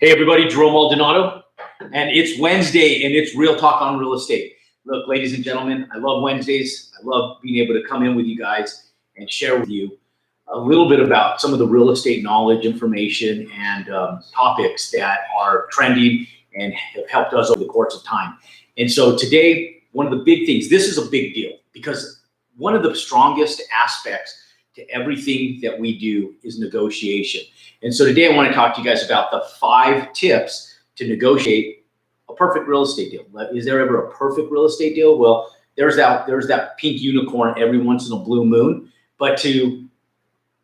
Hey everybody, Jerome Maldonado, and it's Wednesday and it's Real Talk on Real Estate. Look, ladies and gentlemen, I love Wednesdays. I love being able to come in with you guys and share with you a little bit about some of the real estate knowledge, information, and topics that are trending and have helped us over the course of time. And so today, one of the big things, this is a big deal because one of the strongest aspects to everything that we do is negotiation. And so today I want to talk to you guys about the 5 tips to negotiate a perfect real estate deal. Is there ever a perfect real estate deal? Well, there's that pink unicorn every once in a blue moon, but to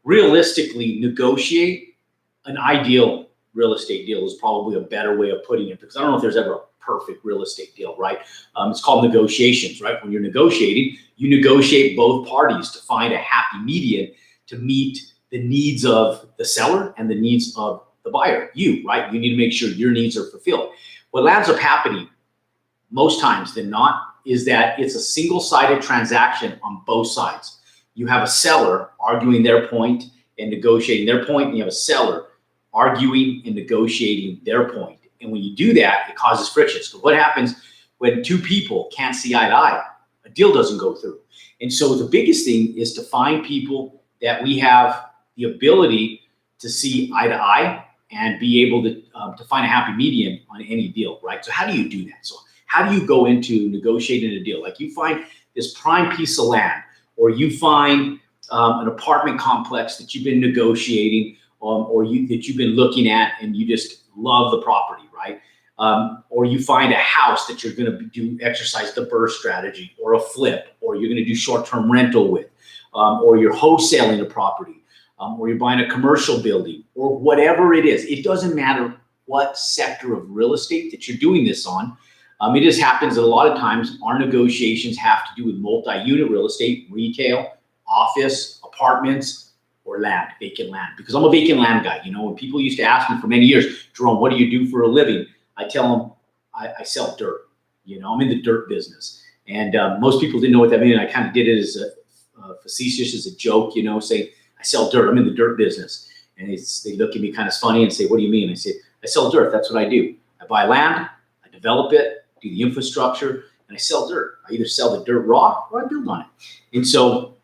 realistically negotiate an ideal real estate deal is probably a better way of putting it, because I don't know if there's ever a perfect real estate deal, right? It's called negotiations, right? When you're negotiating, you negotiate both parties to find a happy median to meet the needs of the seller and the needs of the buyer, you, right? You need to make sure your needs are fulfilled. What ends up happening most times than not is that it's a single-sided transaction on both sides. You have a seller arguing their point and negotiating their point, and you have a seller arguing and negotiating their point. And when you do that, it causes friction. So what happens when 2 people can't see eye to eye? A deal doesn't go through. And so the biggest thing is to find people that we have the ability to see eye to eye and be able to find a happy median on any deal, right? So how do you do that? So how do you go into negotiating a deal? Like you find this prime piece of land, or you find an apartment complex that you've been negotiating, or that you've been looking at and you just love the property, right? Or you find a house that you're going to exercise the burst strategy, or a flip, or you're going to do short-term rental with, or you're wholesaling a property, or you're buying a commercial building, or whatever it is. It doesn't matter what sector of real estate that you're doing this on. It just happens that a lot of times our negotiations have to do with multi-unit real estate, retail, office, apartments, or land, vacant land. Because I'm a vacant land guy. You know, when people used to ask me for many years, Jerome, what do you do for a living? I tell them I sell dirt. You know, I'm in the dirt business. And most people didn't know what that meant. I kind of did it as a facetious, as a joke, you know, saying I sell dirt. I'm in the dirt business. And they look at me kind of funny and say, what do you mean? I say, I sell dirt. That's what I do. I buy land, I develop it, do the infrastructure, and I sell dirt. I either sell the dirt raw or I build on it. And so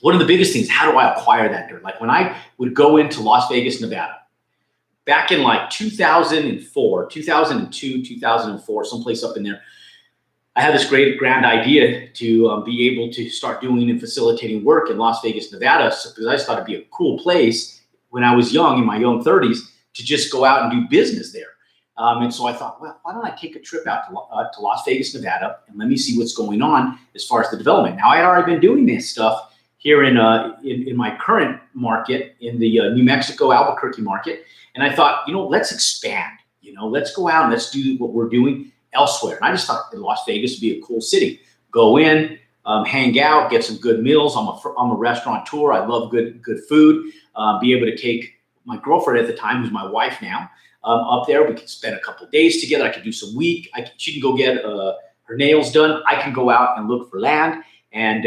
one of the biggest things, how do I acquire that dirt? Like when I would go into Las Vegas, Nevada, back in like 2004, 2002, 2004, someplace up in there, I had this great grand idea to be able to start doing and facilitating work in Las Vegas, Nevada, because I just thought it'd be a cool place when I was young, in my young 30s, to just go out and do business there. And so I thought, well, why don't I take a trip out to Las Vegas, Nevada, and let me see what's going on as far as the development. Now, I had already been doing this stuff here in my current market, in the New Mexico, Albuquerque market. And I thought, you know, let's expand, you know, let's go out and let's do what we're doing elsewhere. And I just thought that Las Vegas would be a cool city. Go in, hang out, get some good meals. I'm a restaurateur. I love good food. Be able to take my girlfriend at the time, who's my wife now, up there. We could spend a couple of days together. I could do some she can go get her nails done. I can go out and look for land, and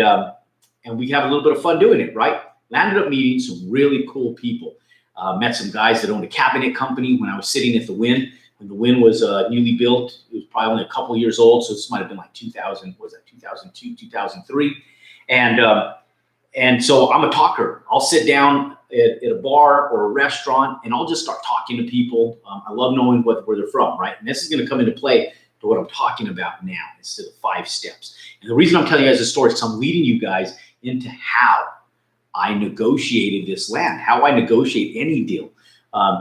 we have a little bit of fun doing it, right? Landed up meeting some really cool people. Met some guys that owned a cabinet company when I was sitting at the Wynn. When the Wynn was newly built, it was probably only a couple of years old, so this might have been like 2002, 2003. And so I'm a talker. I'll sit down at a bar or a restaurant, and I'll just start talking to people. I love knowing where they're from, right? And this is going to come into play to what I'm talking about now, instead of 5 steps. And the reason I'm telling you guys this story is because I'm leading you guys into how I negotiated this land, how I negotiate any deal.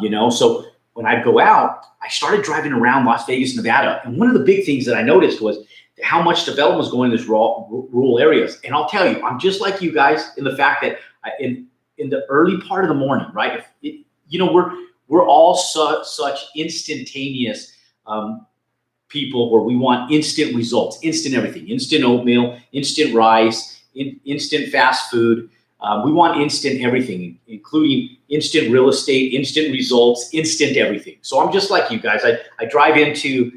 You know, so when I'd go out, I started driving around Las Vegas, Nevada. And one of the big things that I noticed was how much development was going in these rural areas. And I'll tell you, I'm just like you guys in the fact that in the early part of the morning, right? You know, we're all such instantaneous people where we want instant results, instant everything, instant oatmeal, instant rice, instant fast food. We want instant everything, including instant real estate, instant results, instant everything. So I'm just like you guys. I drive into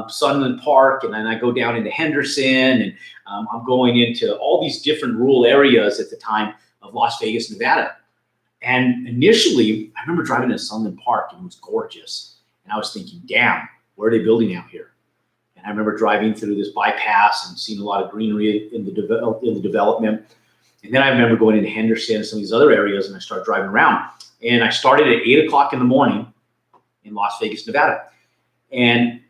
Sunland Park, and then I go down into Henderson, and I'm going into all these different rural areas at the time of Las Vegas, Nevada. And initially, I remember driving to Sunland Park, and it was gorgeous. And I was thinking, damn, where are they building out here? And I remember driving through this bypass and seeing a lot of greenery in the development. And then I remember going into Henderson and some of these other areas, and I started driving around. And I started at 8 o'clock in the morning in Las Vegas, Nevada. And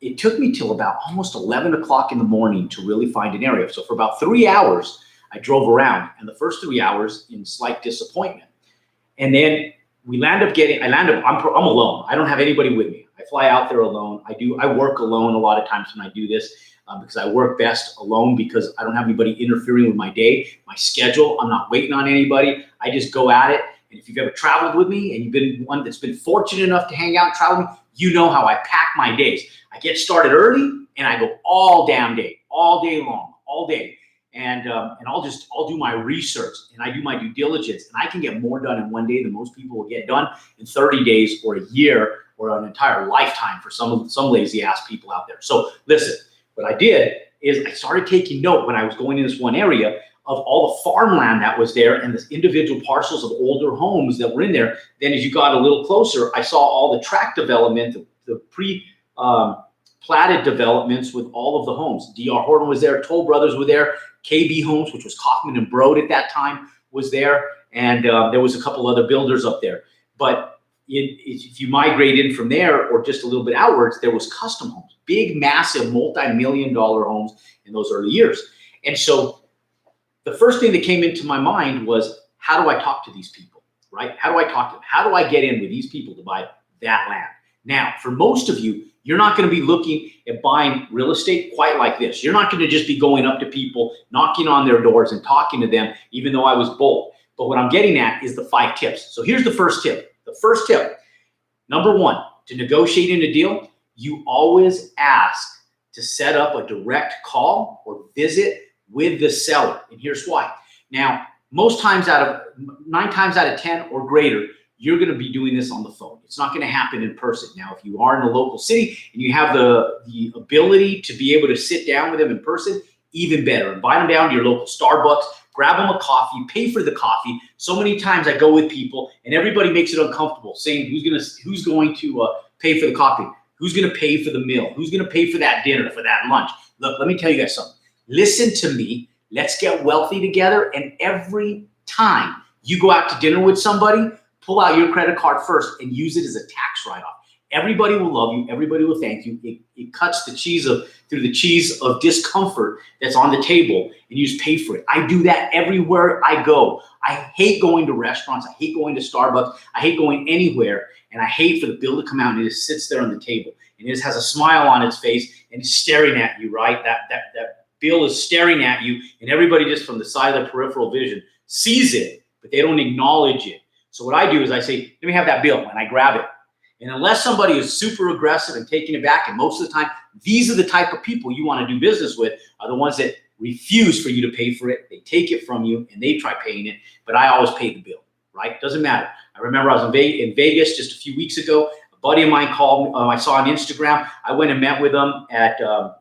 it took me till about almost 11 o'clock in the morning to really find an area. So for about 3 hours, I drove around, and the first 3 hours in slight disappointment. And then I'm alone. I don't have anybody with me. I fly out there alone. I work alone a lot of times when I do this because I work best alone because I don't have anybody interfering with my day, my schedule. I'm not waiting on anybody. I just go at it. And if you've ever traveled with me and you've been one that's been fortunate enough to hang out and travel with me, you know how I pack my days. I get started early and I go all damn day, all day long, all day. And I'll do my research and I do my due diligence, and I can get more done in one day than most people will get done in 30 days or a year or an entire lifetime for some lazy ass people out there. So listen, what I did is I started taking note when I was going in this one area of all the farmland that was there and the individual parcels of older homes that were in there. Then as you got a little closer, I saw all the tract development, the platted developments with all of the homes. D.R. Horton was there, Toll Brothers were there, KB Homes, which was Kaufman and Broad at that time, was there, and there was a couple other builders up there. But if you migrate in from there or just a little bit outwards, there was custom homes, big, massive, multi-million-dollar homes in those early years. And so the first thing that came into my mind was, how do I talk to these people, right? How do I talk to them? How do I get in with these people to buy that land? Now, for most of you, you're not going to be looking at buying real estate quite like this. You're not going to just be going up to people, knocking on their doors and talking to them, even though I was bold. But what I'm getting at is the 5 tips. So here's the first tip. The first tip, number 1, to negotiate in a deal, you always ask to set up a direct call or visit with the seller. And here's why. Now, 9 times out of 10 or greater, you're going to be doing this on the phone. It's not going to happen in person. Now, if you are in a local city and you have the ability to be able to sit down with them in person, even better. Invite them down to your local Starbucks, grab them a coffee, pay for the coffee. So many times I go with people and everybody makes it uncomfortable, saying who's going to pay for the coffee, who's going to pay for the meal, who's going to pay for that dinner, for that lunch. Look, let me tell you guys something. Listen to me. Let's get wealthy together. And every time you go out to dinner with somebody, pull out your credit card first and use it as a tax write-off. Everybody will love you. Everybody will thank you. It cuts through the cheese of discomfort that's on the table, and you just pay for it. I do that everywhere I go. I hate going to restaurants. I hate going to Starbucks. I hate going anywhere, and I hate for the bill to come out and it just sits there on the table, and it just has a smile on its face and it's staring at you, right? That bill is staring at you, and everybody just from the side of their peripheral vision sees it, but they don't acknowledge it. So what I do is I say, let me have that bill, and I grab it. And unless somebody is super aggressive and taking it back, and most of the time, these are the type of people you want to do business with, are the ones that refuse for you to pay for it. They take it from you and they try paying it, but I always pay the bill, right? Doesn't matter. I remember I was in Vegas just a few weeks ago. A buddy of mine called, I saw on Instagram. I went and met with him at a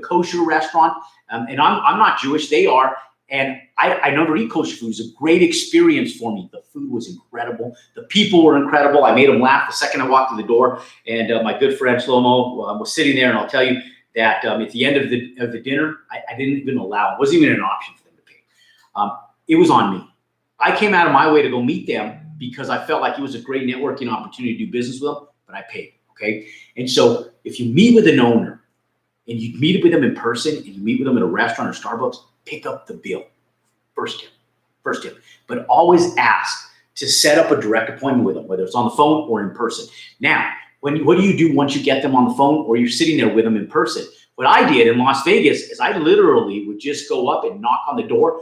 kosher restaurant. And I'm not Jewish, they are. And I never eat kosher food. It was a great experience for me. The food was incredible. The people were incredible. I made them laugh the second I walked through the door. And my good friend Shlomo was sitting there. And I'll tell you that at the end of the dinner, I didn't even allow, it wasn't even an option for them to pay. It was on me. I came out of my way to go meet them because I felt like it was a great networking opportunity to do business with them, but I paid, okay? And so if you meet with an owner and you meet with them in person and you meet with them at a restaurant or Starbucks, pick up the bill. First tip. But always ask to set up a direct appointment with them, whether it's on the phone or in person. Now, what do you do once you get them on the phone or you're sitting there with them in person? What I did in Las Vegas is I literally would just go up and knock on the door.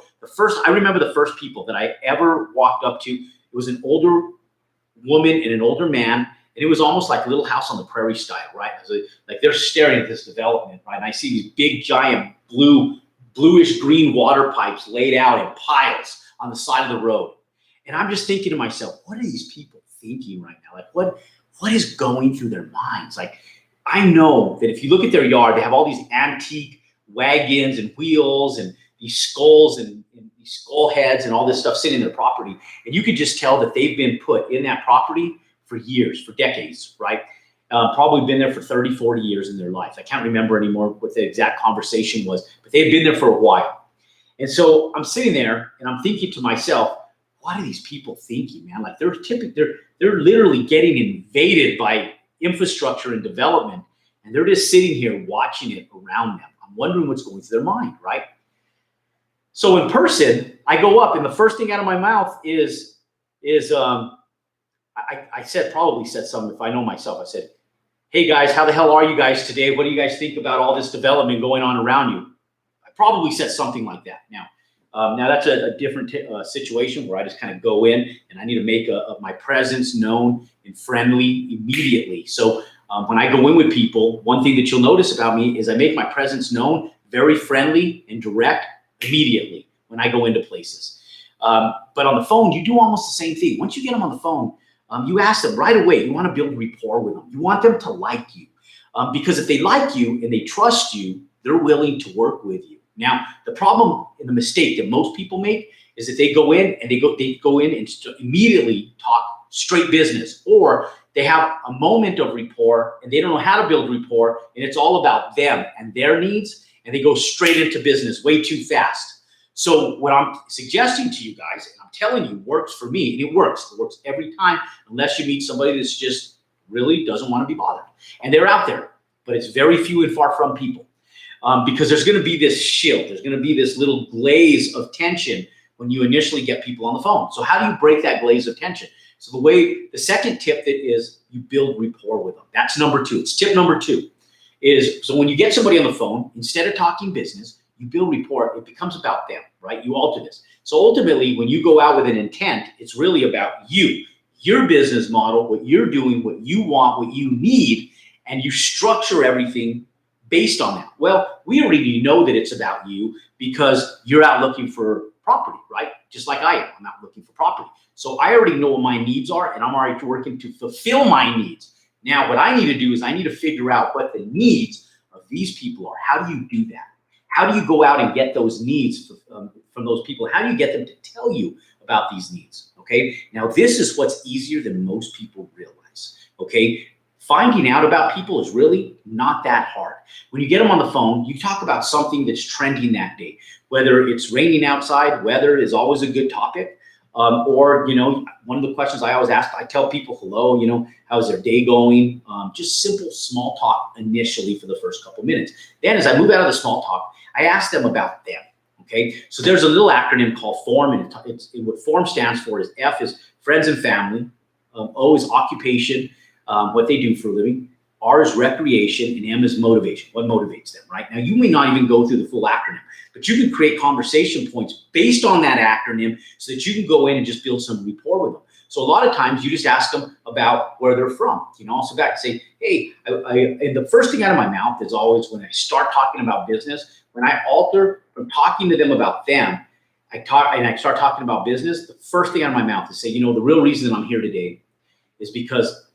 I remember the first people that I ever walked up to, it was an older woman and an older man, and it was almost like Little House on the Prairie style, right? Like they're staring at this development, right? And I see these big, giant bluish green water pipes laid out in piles on the side of the road. And I'm just thinking to myself, what are these people thinking right now? Like what is going through their minds? Like, I know that if you look at their yard, they have all these antique wagons and wheels and these skulls and these skull heads and all this stuff sitting in their property. And you could just tell that they've been put in that property for years, for decades, right? Probably been there for 30, 40 years in their life. I can't remember anymore what the exact conversation was, but they've been there for a while. And so I'm sitting there and I'm thinking to myself, what are these people thinking, man? Like they're literally getting invaded by infrastructure and development, and they're just sitting here watching it around them. I'm wondering what's going through their mind, right? So in person, I go up, and the first thing out of my mouth is I probably said something, if I know myself, I said, hey guys, how the hell are you guys today? What do you guys think about all this development going on around you? I probably said something like that. Now that's a different situation where I just kind of go in and I need to make my presence known and friendly immediately. So when I go in with people, one thing that you'll notice about me is I make my presence known, very friendly and direct immediately when I go into places. But on the phone, you do almost the same thing. Once you get them on the phone, you ask them right away. You want to build rapport with them. You want them to like you, because if they like you and they trust you, they're willing to work with you. Now, the problem and the mistake that most people make is that they go in and they go in and immediately talk straight business, or they have a moment of rapport and they don't know how to build rapport, and it's all about them and their needs, and they go straight into business way too fast. So what I'm suggesting to you guys, and I'm telling you, works for me, and it works every time, unless you meet somebody that's just really doesn't want to be bothered. And they're out there, but it's very few and far from people. Because there's going to be this shield, there's going to be this little glaze of tension when you initially get people on the phone. So how do you break that glaze of tension? So the second tip that is you build rapport with them. That's number 2. It's tip number 2 is, so when you get somebody on the phone, instead of talking business, you build rapport. It becomes about them, right? You alter this. So ultimately, when you go out with an intent, it's really about you, your business model, what you're doing, what you want, what you need, and you structure everything based on that. Well, we already know that it's about you because you're out looking for property, right? Just like I am. I'm out looking for property. So I already know what my needs are, and I'm already working to fulfill my needs. Now, what I need to do is I need to figure out what the needs of these people are. How do you do that? How do you go out and get those needs from those people? How do you get them to tell you about these needs? Okay. Now, this is what's easier than most people realize. Okay. Finding out about people is really not that hard. When you get them on the phone, you talk about something that's trending that day, whether it's raining outside, weather is always a good topic. Or, one of the questions I always ask, I tell people, hello, how's their day going? Just simple small talk initially for the first couple minutes. Then as I move out of the small talk, I ask them about them. Okay. So there's a little acronym called FORM, and what FORM stands for is F is friends and family. O is occupation, what they do for a living. R is recreation, and M is motivation, what motivates them, right? Now, you may not even go through the full acronym, but you can create conversation points based on that acronym so that you can go in and just build some rapport with them. So a lot of times you just ask them about where they're from. Also back and say, hey, and the first thing out of my mouth is always when I start talking about business, when I alter from talking to them about them, I start talking about business, the first thing out of my mouth is say, the real reason that I'm here today is because,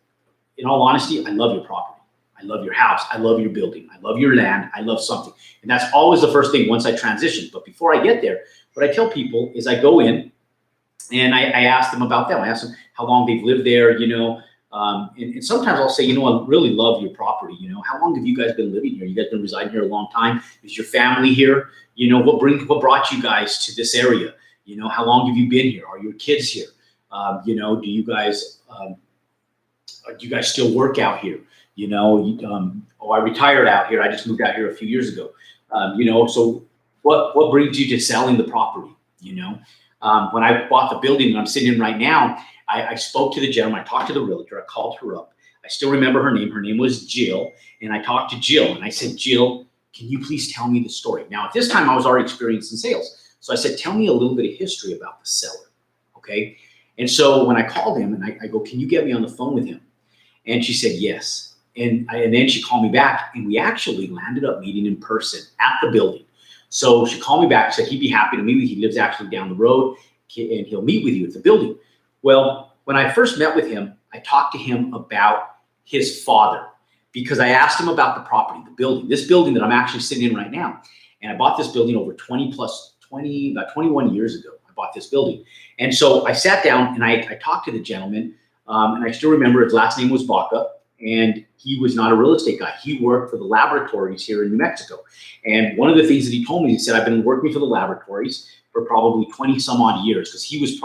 in all honesty, I love your property. I love your house. I love your building. I love your land. I love something. And that's always the first thing once I transition. But before I get there, what I tell people is I go in and I ask them about them. I ask them how long they've lived there, and sometimes I'll say, I really love your property. How long have you guys been living here? You guys been residing here a long time? Is your family here? What brought you guys to this area? How long have you been here? Are your kids here? Do you guys still work out here? I retired out here. I just moved out here a few years ago. So what brings you to selling the property? When I bought the building that I'm sitting in right now, I spoke to the gentleman. I talked to the realtor. I called her up. I still remember her name. Her name was Jill. And I talked to Jill and I said, Jill, can you please tell me the story? Now, at this time, I was already experienced in sales. So I said, tell me a little bit of history about the seller. Okay. And so when I called him and I go, can you get me on the phone with him? And she said, yes. And then she called me back and we actually landed up meeting in person at the building. So she called me back and said he'd be happy to meet with you. He lives actually down the road and he'll meet with you at the building. Well, when I first met with him, I talked to him about his father because I asked him about the property, the building, this building that I'm actually sitting in right now. And I bought this building over about 21 years ago. I bought this building. And so I sat down and I talked to the gentleman And I still remember his last name was Baca, and he was not a real estate guy. He worked for the laboratories here in New Mexico. And one of the things that he told me, he said, I've been working for the laboratories for probably 20 some odd years, because he was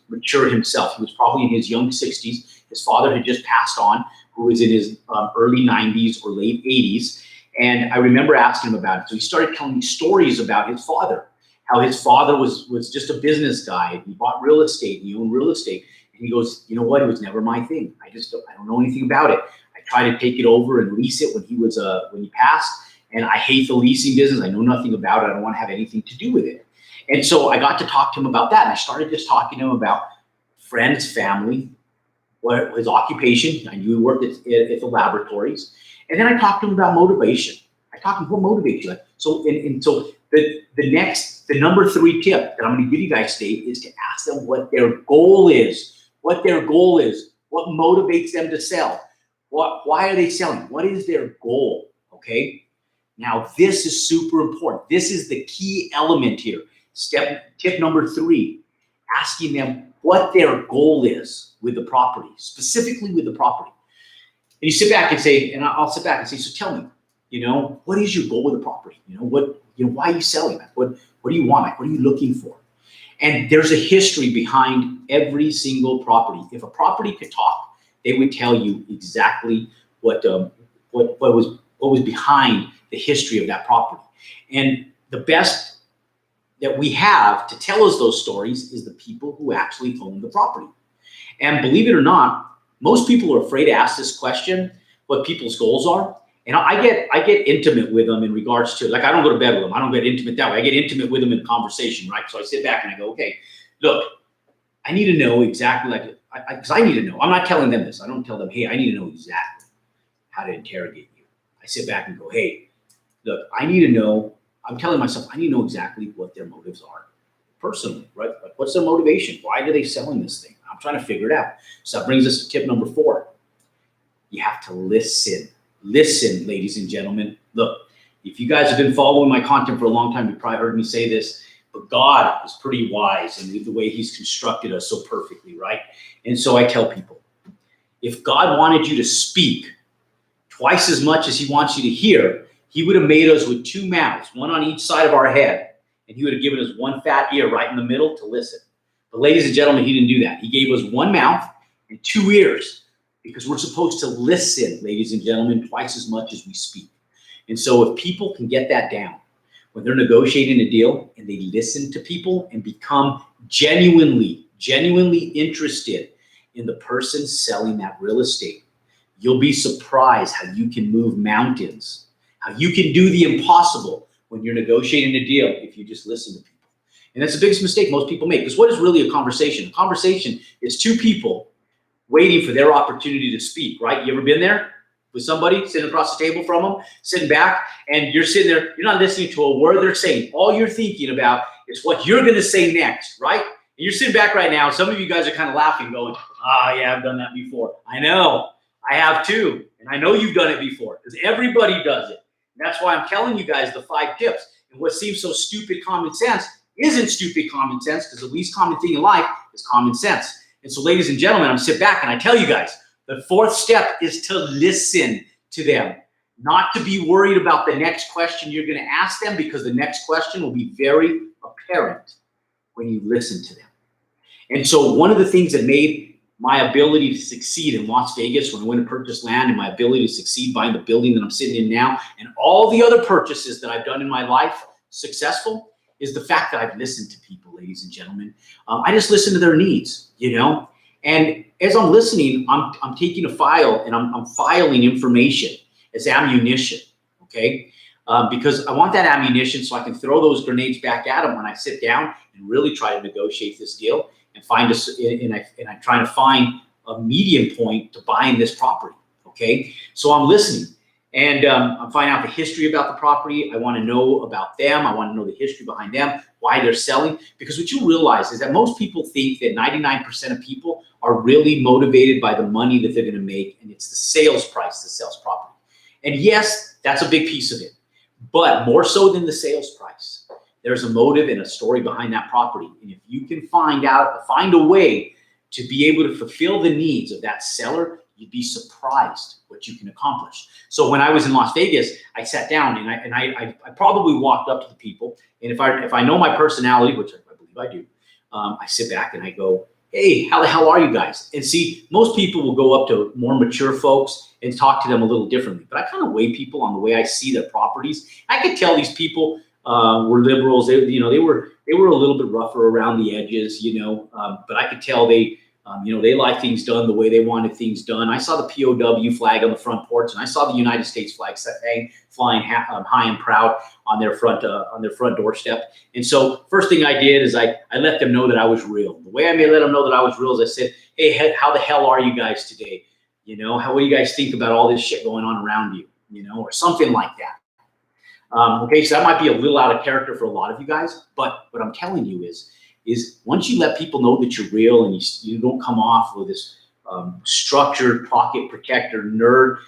mature himself. He was probably in his young 60s. His father had just passed on, who was in his early 90s or late 80s. And I remember asking him about it. So he started telling me stories about his father, how his father was just a business guy. He bought real estate, he owned real estate. And he goes, you know what? It was never my thing. I don't know anything about it. I tried to take it over and lease it when he passed. And I hate the leasing business. I know nothing about it. I don't want to have anything to do with it. And so I got to talk to him about that. And I started just talking to him about friends, family, what his occupation. I knew he worked at the laboratories. And then I talked to him about motivation. I talked to him, what motivates you? So the number 3 tip that I'm going to give you guys today is to ask them what their goal is. What their goal is. What motivates them to sell. Why are they selling? What is their goal? Okay. Now this is super important. This is the key element here. Tip number 3, asking them what their goal is with the property, specifically with the property. And you sit back and say, and I'll sit back and say, so tell me, what is your goal with the property? Why are you selling that? What do you want? What are you looking for? And there's a history behind every single property. If a property could talk, they would tell you exactly what was behind the history of that property. And the best that we have to tell us those stories is the people who actually own the property. And believe it or not, most people are afraid to ask this question, what people's goals are. And I get intimate with them in regards to, like, I don't go to bed with them. I don't get intimate that way. I get intimate with them in conversation, right? So I sit back and I go, okay, look, I need to know exactly, because I need to know. I'm not telling them this. I don't tell them, hey, I need to know exactly how to interrogate you. I sit back and go, hey, look, I need to know. I'm telling myself, I need to know exactly what their motives are personally, right? Like, what's their motivation? Why are they selling this thing? I'm trying to figure it out. So that brings us to tip number 4. You have to listen. Listen, ladies and gentlemen. Look, if you guys have been following my content for a long time, you've probably heard me say this, but God is pretty wise in the way he's constructed us so perfectly, right? And so I tell people, if God wanted you to speak twice as much as he wants you to hear, he would have made us with 2 mouths, one on each side of our head, and he would have given us 1 fat ear right in the middle to listen. But ladies and gentlemen, he didn't do that. He gave us 1 mouth and 2 ears, because we're supposed to listen, ladies and gentlemen, twice as much as we speak. And so if people can get that down, when they're negotiating a deal and they listen to people and become genuinely interested in the person selling that real estate, you'll be surprised how you can move mountains, how you can do the impossible when you're negotiating a deal if you just listen to people. And that's the biggest mistake most people make, because what is really a conversation? A conversation is 2 people waiting for their opportunity to speak, right? You ever been there with somebody sitting across the table from them, sitting back, and you're sitting there, you're not listening to a word they're saying. All you're thinking about is what you're going to say next, right? And you're sitting back right now. Some of you guys are kind of laughing, going, yeah, I've done that before. I know, I have too. And I know you've done it before, because everybody does it. And that's why I'm telling you guys the 5 tips. And what seems so stupid common sense isn't stupid common sense, because the least common thing in life is common sense. And so, ladies and gentlemen, I'm sit back and I tell you guys, the 4th step is to listen to them, not to be worried about the next question you're going to ask them, because the next question will be very apparent when you listen to them. And so one of the things that made my ability to succeed in Las Vegas when I went to purchase land, and my ability to succeed buying the building that I'm sitting in now, and all the other purchases that I've done in my life successful, is the fact that I've listened to people, ladies and gentlemen. I just listen to their needs, And as I'm listening, I'm taking a file and I'm filing information as ammunition, okay? Because I want that ammunition so I can throw those grenades back at them when I sit down and really try to negotiate this deal and I'm trying to find a medium point to buying this property, okay? So I'm listening. And I'm finding out the history about the property. I want to know about them. I want to know the history behind them, why they're selling. Because what you realize is that most people think that 99% of people are really motivated by the money that they're going to make, and it's the sales price that sells property. And yes, that's a big piece of it. But more so than the sales price, there's a motive and a story behind that property. And if you can find a way to be able to fulfill the needs of that seller, you'd be surprised what you can accomplish. So when I was in Las Vegas, I sat down and I probably walked up to the people, and if I know my personality, which I believe I do, I sit back and I go, hey, how the hell are you guys? And see, most people will go up to more mature folks and talk to them a little differently. But I kind of weigh people on the way I see their properties. I could tell these people were liberals. They were a little bit rougher around the edges, but I could tell they like things done the way they wanted things done. I saw the POW flag on the front porch, and I saw the United States flag flying high and proud on their front doorstep. And so first thing I did is I let them know that I was real. The way I may let them know that I was real is I said, hey, how the hell are you guys today? What do you guys think about all this shit going on around you? Or something like that. Okay, so that might be a little out of character for a lot of you guys, but what I'm telling you is once you let people know that you're real and you don't come off with this structured pocket protector nerd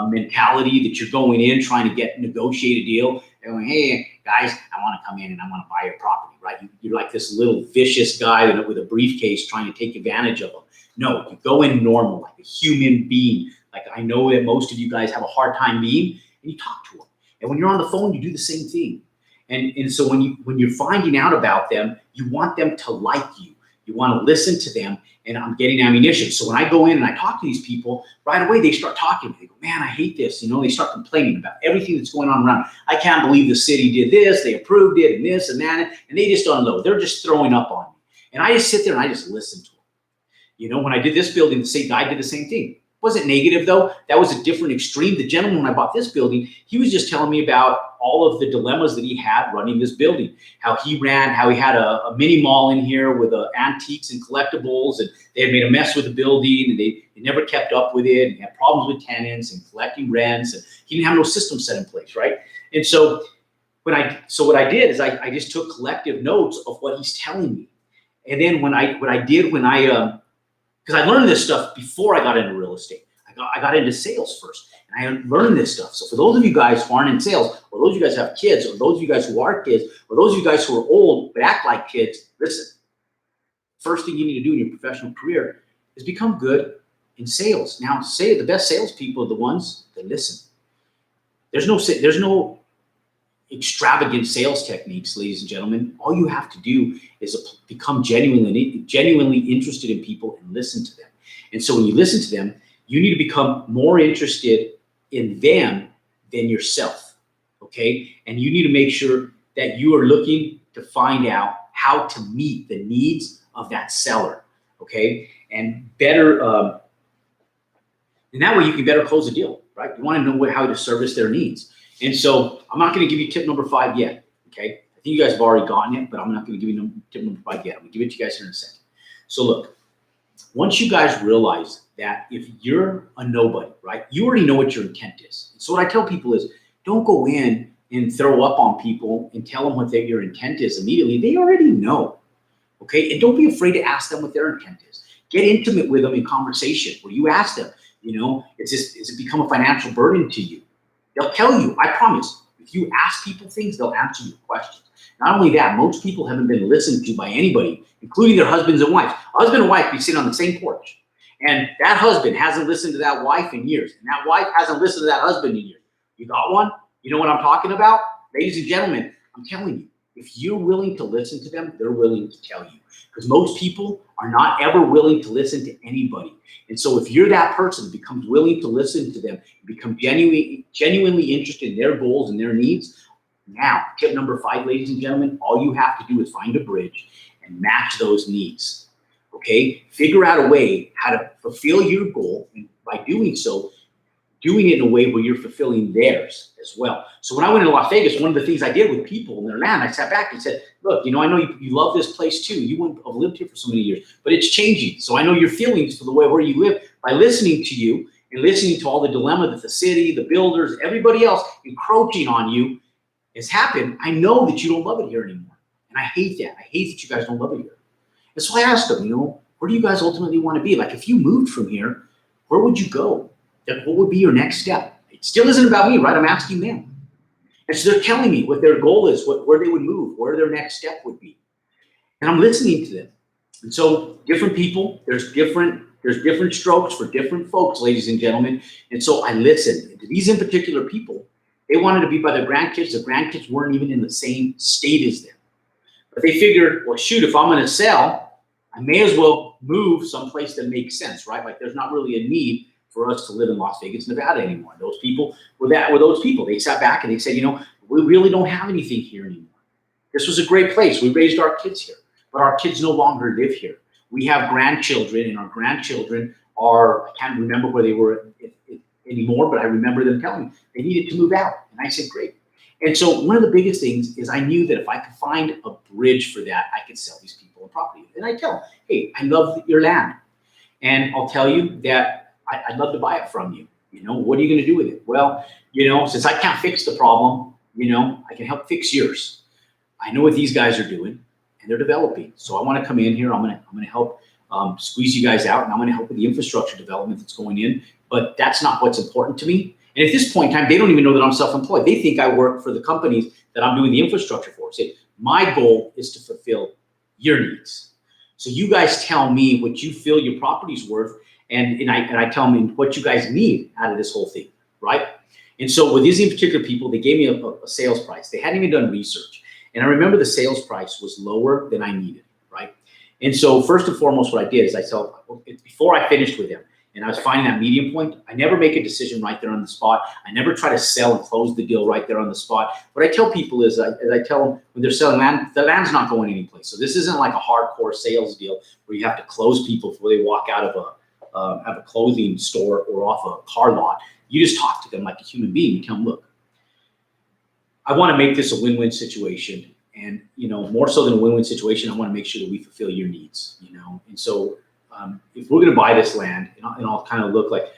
mentality that you're going in trying to negotiate a deal and going, hey guys, I want to come in and I want to buy your property, right? You're like this little vicious guy with a briefcase trying to take advantage of them. No, you go in normal, like a human being. Like I know that most of you guys have a hard time being, and you talk to them. And when you're on the phone, you do the same thing. And so when you're finding out about them, you want them to like you. You want to listen to them, and I'm getting ammunition. So when I go in and I talk to these people, right away they start talking. They go, man, I hate this. They start complaining about everything that's going on around. I can't believe the city did this. They approved it and this and that. And they just unload. They're just throwing up on me. And I just sit there and I just listen to them. When I did this building, the same guy did the same thing. Wasn't negative though. That was a different extreme. The gentleman, when I bought this building, he was just telling me about all of the dilemmas that he had running this building. How he had a mini mall in here with antiques and collectibles, and they had made a mess with the building, and they never kept up with it, and he had problems with tenants and collecting rents, and he didn't have no system set in place, right? And so what I did is I just took collective notes of what he's telling me. And then because I learned this stuff before I got into real estate. I got into sales first, and I learned this stuff. So for those of you guys who aren't in sales, or those of you guys who have kids, or those of you guys who are kids, or those of you guys who are old but act like kids, listen. First thing you need to do in your professional career is become good in sales. Now, the best salespeople are the ones that listen. There's no extravagant sales techniques, ladies and gentlemen. All you have to do is become genuinely interested in people and listen to them. And so when you listen to them, you need to become more interested in them than yourself, okay? And you need to make sure that you are looking to find out how to meet the needs of that seller, okay? And and that way you can better close a deal, right? You want to know how to service their needs. And so I'm not going to give you tip number 5 yet, okay? I think you guys have already gotten it, but I'm not going to give you tip number 5 yet. I'm going to give it to you guys here in a second. So look, once you guys realize that if you're a nobody, right, you already know what your intent is. So what I tell people is don't go in and throw up on people and tell them what your intent is immediately. They already know, okay? And don't be afraid to ask them what their intent is. Get intimate with them in conversation where you ask them, has it become a financial burden to you? They'll tell you, I promise. If you ask people things, they'll answer your questions. Not only that, most people haven't been listened to by anybody, including their husbands and wives. A husband and wife be sitting on the same porch, and that husband hasn't listened to that wife in years, and that wife hasn't listened to that husband in years. You got one? You know what I'm talking about? Ladies and gentlemen, I'm telling you, if you're willing to listen to them, they're willing to tell you. Because most people are not ever willing to listen to anybody. And so if you're that person that becomes willing to listen to them, become genuinely interested in their goals and their needs, now, tip number 5, ladies and gentlemen, all you have to do is find a bridge and match those needs, okay? Figure out a way how to fulfill your goal, and by doing so, doing it in a way where you're fulfilling theirs as well. So when I went to Las Vegas, one of the things I did with people in their land, I sat back and said, look, I know you love this place too. You wouldn't have lived here for so many years, but it's changing. So I know your feelings for the way where you live by listening to you and listening to all the dilemma that the city, the builders, everybody else encroaching on you has happened. I know that you don't love it here anymore. And I hate that. I hate that you guys don't love it here. And so I asked them, where do you guys ultimately want to be? Like if you moved from here, where would you go? What would be your next step? It still isn't about me, right? I'm asking them. And so they're telling me what their goal is, where they would move, where their next step would be. And I'm listening to them. And so different people, there's different strokes for different folks, ladies and gentlemen. And so I listened. These in particular people, they wanted to be by their grandkids. Their grandkids weren't even in the same state as them. But they figured, well, shoot, if I'm going to sell, I may as well move someplace that makes sense, right? Like there's not really a need for us to live in Las Vegas, Nevada anymore. Those people were those people. They sat back and they said, we really don't have anything here anymore. This was a great place. We raised our kids here, but our kids no longer live here. We have grandchildren, and our grandchildren I can't remember where they were anymore, but I remember them telling me they needed to move out. And I said, great. And so one of the biggest things is I knew that if I could find a bridge for that, I could sell these people a property. And I tell them, hey, I love your land. And I'll tell you that I'd love to buy it from you. What are you going to do with it? Well, since I can't fix the problem, I can help fix yours. I know what these guys are doing, and they're developing. So I want to come in here. I'm going to help squeeze you guys out, and I'm going to help with the infrastructure development that's going in. But that's not what's important to me. And at this point in time, they don't even know that I'm self-employed. They think I work for the companies that I'm doing the infrastructure for. Say, my goal is to fulfill your needs. So you guys tell me what you feel your property's worth, and I tell them what you guys need out of this whole thing, right? And so with these in particular people, they gave me a sales price. They hadn't even done research. And I remember the sales price was lower than I needed, right? And so first and foremost, what I did is I said, before I finished with them, and I was finding that medium point, I never make a decision right there on the spot. I never try to sell and close the deal right there on the spot. What I tell people is, I tell them when they're selling land, the land's not going anyplace. So this isn't like a hardcore sales deal where you have to close people before they walk out of a clothing store or off a car lot. You just talk to them like a human being. You tell them, look, I want to make this a win-win situation. And, more so than a win-win situation, I want to make sure that we fulfill your needs, And so if we're going to buy this land, and I'll kind of look like,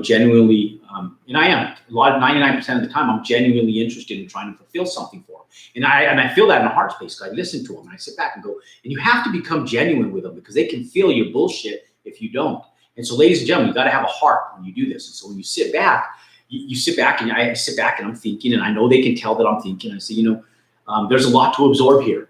genuinely, and I am, 99% of the time, I'm genuinely interested in trying to fulfill something for them. And I feel that in the heart space, because I listen to them and I sit back and go, and you have to become genuine with them, because they can feel your bullshit if you don't. And so, ladies and gentlemen, you got to have a heart when you do this. And so when you sit back, you sit back, and I sit back and I'm thinking, and I know they can tell that I'm thinking. I say, there's a lot to absorb here.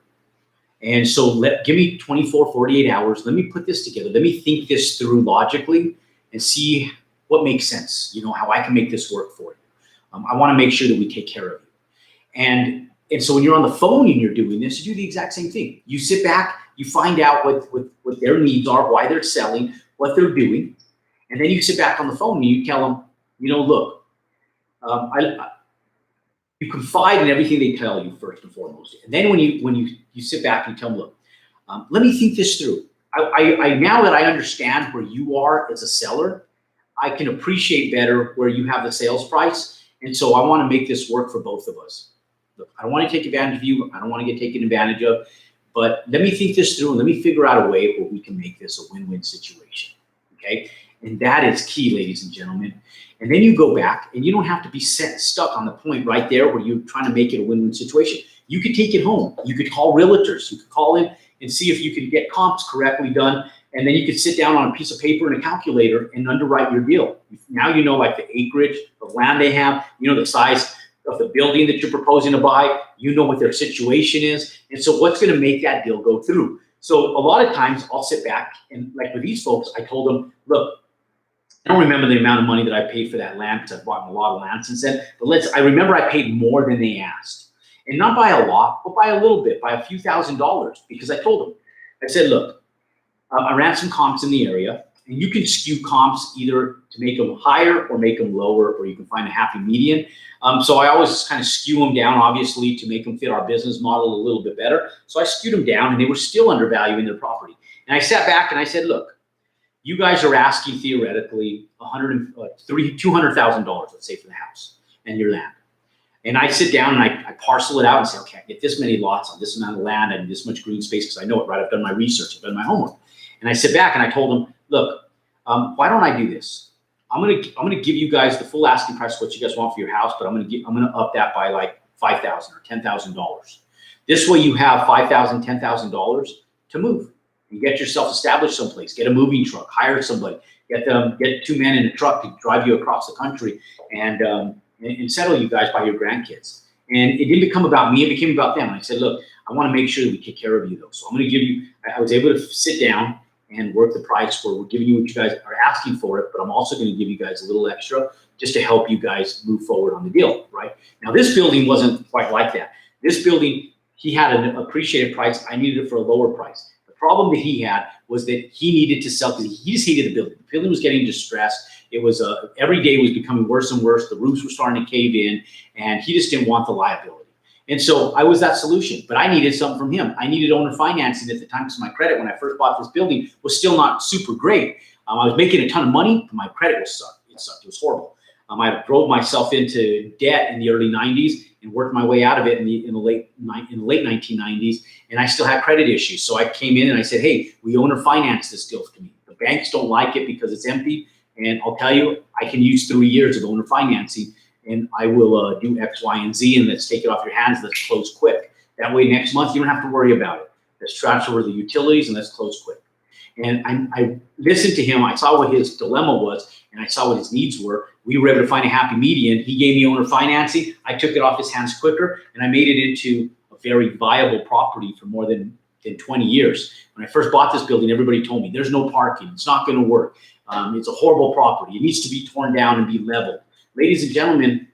And so give me 24, 48 hours. Let me put this together. Let me think this through logically and see what makes sense, how I can make this work for you. I want to make sure that we take care of you. And so when you're on the phone and you're doing this, you do the exact same thing. You sit back, you find out what their needs are, why they're selling, what they're doing. And then you sit back on the phone and you tell them, look, you confide in everything they tell you first and foremost. And then when you sit back and tell them, look, let me think this through. I now that I understand where you are as a seller, I can appreciate better where you have the sales price. And so I want to make this work for both of us. Look, I don't want to take advantage of you. I don't want to get taken advantage of. But let me think this through and let me figure out a way where we can make this a win-win situation. Okay? And that is key, ladies and gentlemen. And then you go back, and you don't have to be stuck on the point right there where you're trying to make it a win-win situation. You could take it home. You could call realtors. You could call in and see if you can get comps correctly done. And then you could sit down on a piece of paper and a calculator and underwrite your deal. Now you know like the acreage of land they have, the size of the building that you're proposing to buy, what their situation is. And so what's going to make that deal go through? So a lot of times I'll sit back and like with these folks, I told them, look, I don't remember the amount of money that I paid for that land because I've bought a lot of land since then. But I remember I paid more than they asked. And not by a lot, but by a little bit, by a few $1,000s. Because I told them, I said, look, I ran some comps in the area. And you can skew comps either to make them higher or make them lower, or you can find a happy median. So I always kind of skew them down, obviously, to make them fit our business model a little bit better. So I skewed them down, and they were still undervaluing their property. And I sat back and I said, look, you guys are asking theoretically $200,000, let's say, for the house and your land. And I sit down and I parcel it out and say, okay, I get this many lots on this amount of land and this much green space because I know it, right? I've done my research, I've done my homework. And I sit back and I told them, look, why don't I do this? I'm gonna give you guys the full asking price of what you guys want for your house, but I'm gonna up that by like $5,000 or $10,000. This way you have $5,000, $10,000 to move. You get yourself established someplace, get a moving truck, hire somebody, get two men in a truck to drive you across the country and settle you guys by your grandkids. And it didn't become about me, it became about them. And I said, look, I want to make sure that we take care of you though. So I'm going to give you, I was able to sit down and work the price where we're giving you what you guys are asking for it, but I'm also going to give you guys a little extra just to help you guys move forward on the deal, right? Now this building wasn't quite like that. This building, he had an appreciated price. I needed it for a lower price. The problem that he had was that he needed to sell because he just hated the building. The building was getting distressed. It was every day was becoming worse and worse. The roofs were starting to cave in, and he just didn't want the liability. And so I was that solution, but I needed something from him. I needed owner financing at the time because my credit when I first bought this building was still not super great. I was making a ton of money, but my credit was sucked. It sucked. It was horrible. I drove myself into debt in the early 90s and worked my way out of it in the late 1990s, and I still had credit issues. So I came in and I said, hey, we owner finance this deal to me. The banks don't like it because it's empty, and I'll tell you, I can use 3 years of owner financing, and I will do X, Y, and Z, and let's take it off your hands. Let's close quick. That way next month you don't have to worry about it. Let's transfer the utilities and let's close quick. And I listened to him. I saw what his dilemma was, and I saw what his needs were. We were able to find a happy median. He gave me owner financing. I took it off his hands quicker, and I made it into a very viable property for more than 20 years. When I first bought this building, everybody told me there's no parking. It's not going to work. It's a horrible property. It needs to be torn down and be leveled. Ladies and gentlemen,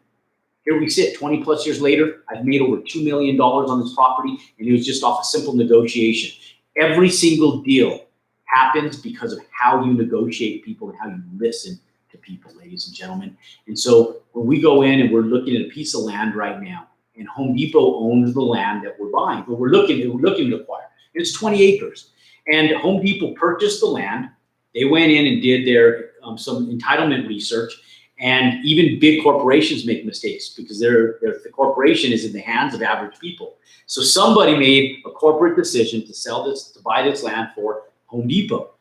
here we sit 20 plus years later. I've made over $2 million on this property, and it was just off a simple negotiation. Every single deal happens because of how you negotiate people and how you listen to people, ladies and gentlemen. And so when we go in and we're looking at a piece of land right now, and Home Depot owns the land that we're buying, but we're looking to acquire. It's 20 acres. And Home Depot purchased the land. They went in and did their some entitlement research. And even big corporations make mistakes because the corporation is in the hands of average people. So somebody made a corporate decision to buy this land for Home Depot.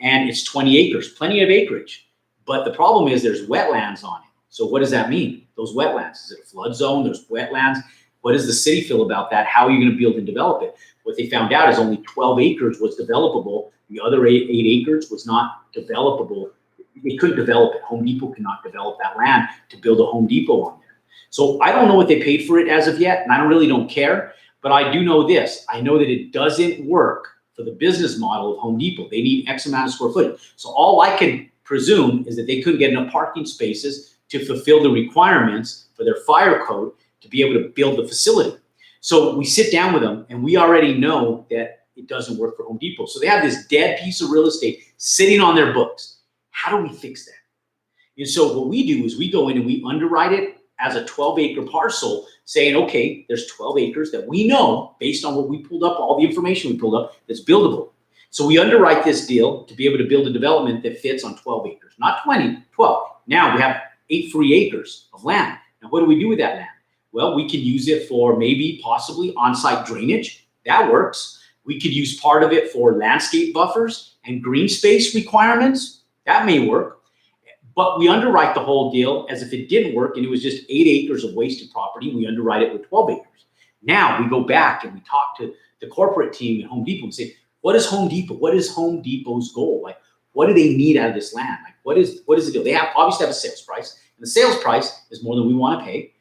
And it's 20 acres, plenty of acreage. But the problem is there's wetlands on it. So what does that mean? Those wetlands, is it a flood zone? There's wetlands. What does the city feel about that? How are you going to build and develop it? What they found out is only 12 acres was developable. The other 8 acres was not developable. They couldn't develop it. Home Depot cannot develop that land to build a Home Depot on there. So I don't know what they paid for it as of yet, and I really don't care. But I do know this. I know that it doesn't work for the business model of Home Depot. They need X amount of square footage. So all I can presume is that they couldn't get enough parking spaces to fulfill the requirements for their fire code to be able to build the facility. So we sit down with them, and we already know that it doesn't work for Home Depot. So they have this dead piece of real estate sitting on their books. How do we fix that? And so what we do is we go in and we underwrite it as a 12-acre parcel, saying, okay, there's 12 acres that we know, based on what we pulled up, all the information we pulled up, that's buildable. So we underwrite this deal to be able to build a development that fits on 12 acres, not 20, 12. Now we have 8 free acres of land. Now what do we do with that land? Well, we can use it for maybe possibly on-site drainage. That works. We could use part of it for landscape buffers and green space requirements. That may work. But we underwrite the whole deal as if it didn't work and it was just 8 acres of wasted property. We underwrite it with 12 acres. Now we go back and we talk to the corporate team at Home Depot and say, what is Home Depot? What is Home Depot's goal? Like, what do they need out of this land? Like, what is the deal? They obviously have a sales price, and the sales price is more than we want to pay.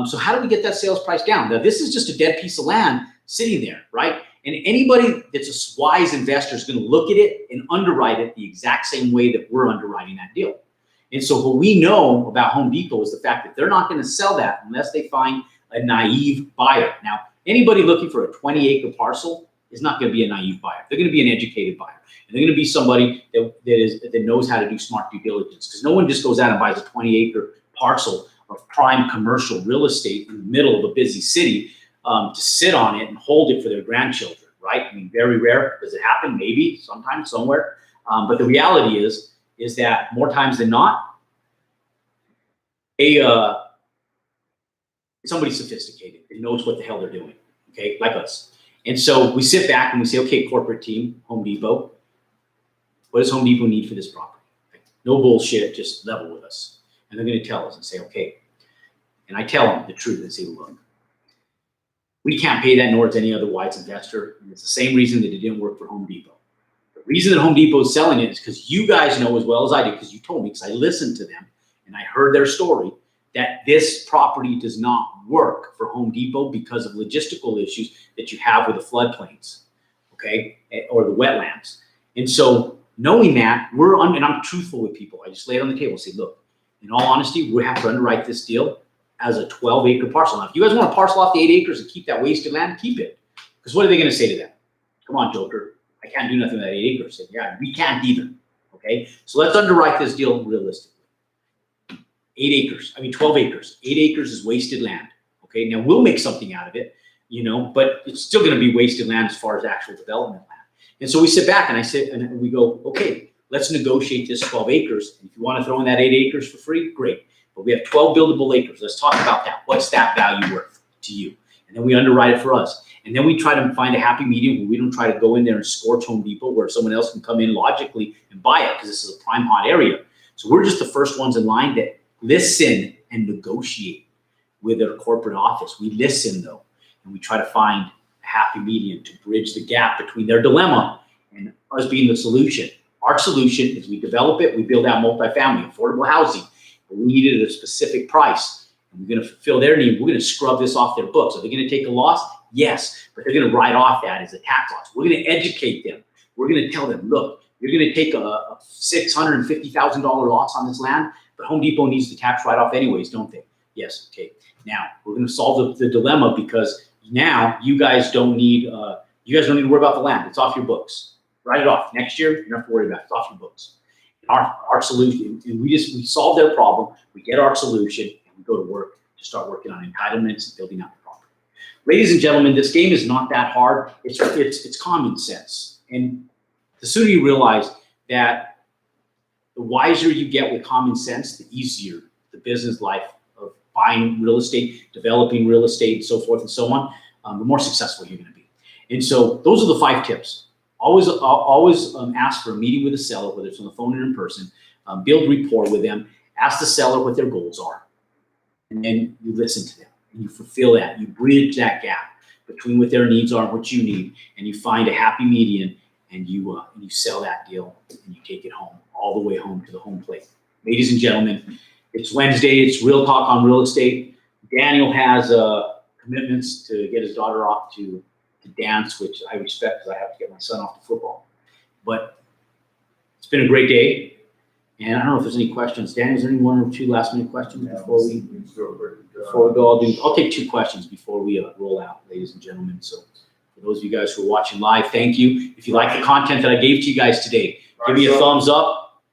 So how do we get that sales price down? Now, this is just a dead piece of land sitting there, right? And anybody that's a wise investor is going to look at it and underwrite it the exact same way that we're underwriting that deal. And so what we know about Home Depot is the fact that they're not going to sell that unless they find a naive buyer. Now, anybody looking for a 20-acre parcel is not going to be a naive buyer. They're going to be an educated buyer. And they're going to be somebody that knows how to do smart due diligence, because no one just goes out and buys a 20-acre parcel of prime commercial real estate in the middle of a busy city to sit on it and hold it for their grandchildren, right? I mean, very rare. Does it happen? Maybe, sometime, somewhere. But the reality is that more times than not, somebody sophisticated that knows what the hell they're doing, okay, like us. And so we sit back and we say, okay, corporate team, Home Depot, what does Home Depot need for this property? Like, no bullshit, just level with us. And they're going to tell us and say, okay. And I tell them the truth and say, look, we can't pay that nor does any other wise investor. And it's the same reason that it didn't work for Home Depot. The reason that Home Depot is selling it is because you guys know as well as I do, because you told me, because I listened to them and I heard their story, that this property does not work for Home Depot because of logistical issues that you have with the floodplains, okay, or the wetlands. And so knowing that, and I'm truthful with people. I just lay it on the table and say, look, in all honesty, we have to underwrite this deal as a 12-acre parcel. Now, if you guys want to parcel off the 8 acres and keep that wasted land, keep it. Because what are they going to say to that? Come on, Joker, I can't do nothing with that 8 acres. Yeah, we can't either, okay? So let's underwrite this deal realistically. 12 acres. 8 acres is wasted land. Okay, now we'll make something out of it, but it's still going to be wasted land as far as actual development land. And so we sit back and we go, okay, let's negotiate this 12 acres. And if you want to throw in that 8 acres for free, great. But we have 12 buildable acres. Let's talk about that. What's that value worth to you? And then we underwrite it for us. And then we try to find a happy medium where we don't try to go in there and scorch Home Depot where someone else can come in logically and buy it because this is a prime hot area. So we're just the first ones in line that listen and negotiate with their corporate office. We listen though, and we try to find a happy medium to bridge the gap between their dilemma and us being the solution. Our solution is we develop it, we build out multifamily, affordable housing, but we need it at a specific price. And we're going to fulfill their need. We're going to scrub this off their books. Are they going to take a loss? Yes, but they're going to write off that as a tax loss. We're going to educate them. We're going to tell them, look, you're going to take a $650,000 loss on this land, but Home Depot needs the tax write-off anyways, don't they? Yes, okay. Now, we're going to solve the dilemma because now you guys don't need to worry about the land. It's off your books. Write it off. Next year, you don't have to worry about it. It's off your books. Our solution, and we solve their problem, we get our solution, and we go to work to start working on entitlements and building out the property. Ladies and gentlemen, this game is not that hard. It's common sense. And the sooner you realize that the wiser you get with common sense, the easier the business life of buying real estate, developing real estate, and so forth and so on, the more successful you're going to be. And so those are the 5 tips. Always ask for a meeting with the seller, whether it's on the phone or in person. Build rapport with them. Ask the seller what their goals are. And then you listen to them. And you fulfill that. You bridge that gap between what their needs are and what you need. And you find a happy median. And you sell that deal and you take it home, all the way home to the home plate. Ladies and gentlemen, it's Wednesday. It's Real Talk on Real Estate. Daniel has commitments to get his daughter off to dance, which I respect because I have to get my son off to football. But it's been a great day. And I don't know if there's any questions. Daniel, is there any 1 or 2 last minute questions before we go? I'll take 2 questions before we roll out, ladies and gentlemen. So for those of you guys who are watching live, thank you. If you like the content that I gave to you guys today, give me a thumbs up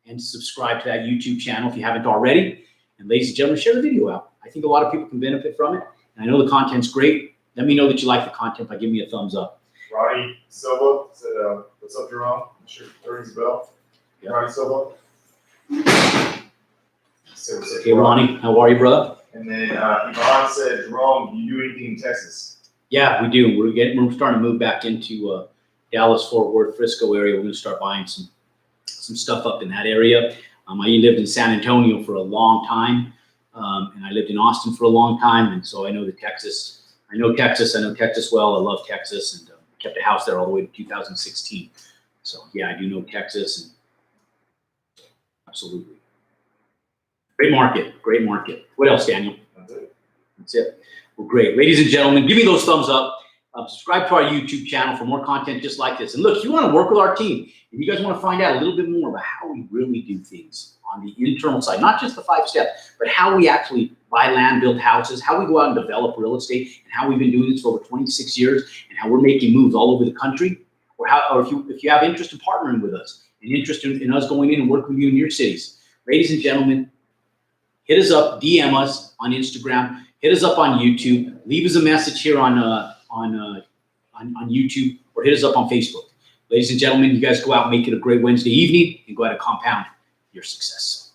and subscribe to that YouTube channel if you haven't already. And ladies and gentlemen, share the video out. I think a lot of people can benefit from it. And I know the content's great. Let me know that you like the content by giving me a thumbs up. Ronnie Silva said, what's up, Jerome? I'm sure it rings a bell. Yep. Ronnie Silva. Hey, Ronnie, how are you, brother? And then Yvonne said, Jerome, do you do anything in Texas? Yeah, we do. We're starting to move back into Dallas, Fort Worth, Frisco area. We're going to start buying some stuff up in that area. I lived in San Antonio for a long time, and I lived in Austin for a long time, and so I know Texas. I know Texas well. I love Texas, and kept a house there all the way to 2016. So yeah, I do know Texas, and absolutely. Great market. What else, Daniel? That's it. Well, great. Ladies and gentlemen, give me those thumbs up. Subscribe to our YouTube channel for more content just like this. And look, if you want to work with our team, if you guys want to find out a little bit more about how we really do things on the internal side, not just the 5 steps, but how we actually buy land, build houses, how we go out and develop real estate, and how we've been doing this for over 26 years, and how we're making moves all over the country, or if you have interest in partnering with us and interest in us going in and working with you in your cities, ladies and gentlemen, hit us up, DM us on Instagram, hit us up on YouTube, leave us a message here on YouTube, or hit us up on Facebook. Ladies and gentlemen, you guys go out and make it a great Wednesday evening and go out and compound your success.